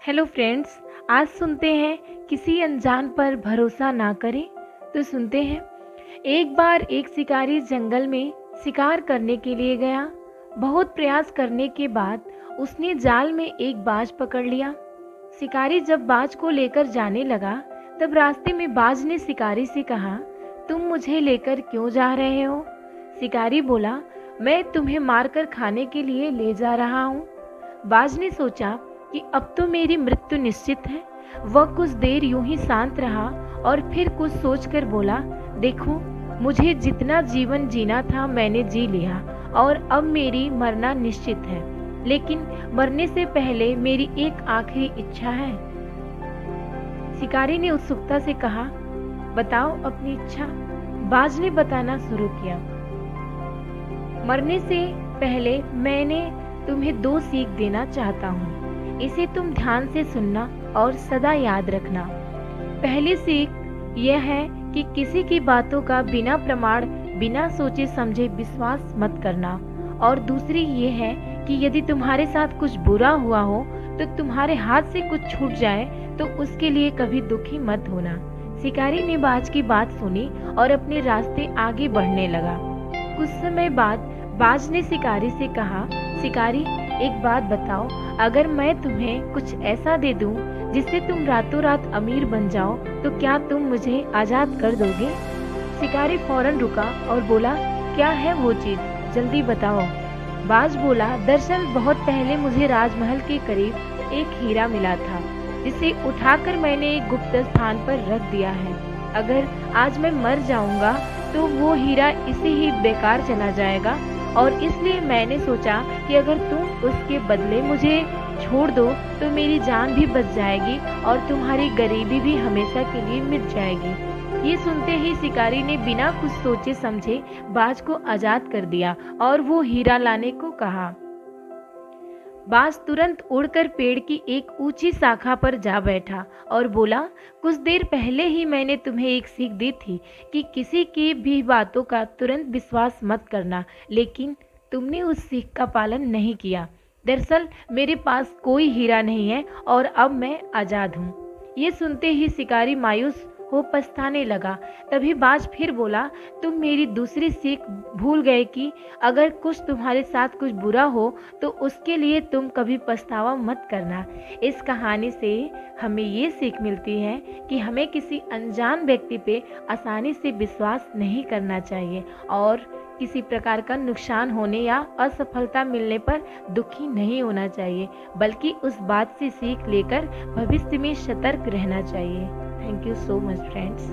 Hello friends, आज सुनते हैं किसी अनजान पर भरोसा ना करें। तो सुनते हैं, एक बार एक शिकारी जंगल में शिकार करने के लिए गया। बहुत प्रयास करने के बाद उसने जाल में एक बाज पकड़ लिया। शिकारी जब बाज को लेकर जाने लगा, तब रास्ते में बाज ने शिकारी से कहा, तुम मुझे लेकर क्यों जा रहे हो? शिकारी बोला, मैं तुम्हें मारकर खाने के लिए ले जा रहा हूँ। बाज ने सोचा कि अब तो मेरी मृत्यु निश्चित है। वह कुछ देर यूं ही शांत रहा और फिर कुछ सोचकर बोला, देखो, मुझे जितना जीवन जीना था मैंने जी लिया और अब मेरी मरना निश्चित है, लेकिन मरने से पहले मेरी एक आखिरी इच्छा है। शिकारी ने उत्सुकता से कहा, बताओ अपनी इच्छा। बाज ने बताना शुरू किया, मरने से पहले मैंने तुम्हें 2 सीख देना चाहता हूँ। इसे तुम ध्यान से सुनना और सदा याद रखना। पहली सीख यह है कि किसी की बातों का बिना प्रमाण, बिना सोचे समझे विश्वास मत करना। और दूसरी ये है कि यदि तुम्हारे साथ कुछ बुरा हुआ हो, तो तुम्हारे हाथ से कुछ छूट जाए तो उसके लिए कभी दुखी मत होना। शिकारी ने बाज की बात सुनी और अपने रास्ते आगे बढ़ने लगा। कुछ समय बाद बाज ने शिकारी से कहा, शिकारी, एक बात बताओ, अगर मैं तुम्हें कुछ ऐसा दे दूं जिससे तुम रातों रात अमीर बन जाओ, तो क्या तुम मुझे आजाद कर दोगे? शिकारी फौरन रुका और बोला, क्या है वो चीज, जल्दी बताओ। बाज बोला, दरअसल बहुत पहले मुझे राजमहल के करीब एक हीरा मिला था, जिसे उठाकर मैंने एक गुप्त स्थान पर रख दिया है। अगर आज मैं मर जाऊंगा तो वो हीरा इसे ही बेकार चला जाएगा, और इसलिए मैंने सोचा कि अगर तुम उसके बदले मुझे छोड़ दो तो मेरी जान भी बच जाएगी और तुम्हारी गरीबी भी हमेशा के लिए मिट जाएगी। ये सुनते ही शिकारी ने बिना कुछ सोचे समझे बाज को आजाद कर दिया और वो हीरा लाने को कहा। बाज तुरंत उड़कर पेड़ की एक ऊंची शाखा पर जा बैठा और बोला, कुछ देर पहले ही मैंने तुम्हें एक सीख दी थी कि किसी की भी बातों का तुरंत विश्वास मत करना, लेकिन तुमने उस सीख का पालन नहीं किया। दरअसल मेरे पास कोई हीरा नहीं है और अब मैं आज़ाद हूँ। ये सुनते ही शिकारी मायूस हो पछताने लगा। तभी बाज फिर बोला, तुम मेरी दूसरी सीख भूल गए कि अगर कुछ तुम्हारे साथ कुछ बुरा हो तो उसके लिए तुम कभी पछतावा मत करना। इस कहानी से हमें ये सीख मिलती है कि हमें किसी अनजान व्यक्ति पे आसानी से विश्वास नहीं करना चाहिए और किसी प्रकार का नुकसान होने या असफलता मिलने पर दुखी नहीं होना चाहिए, बल्कि उस बात से सीख लेकर भविष्य में सतर्क रहना चाहिए। Thank you so much, friends.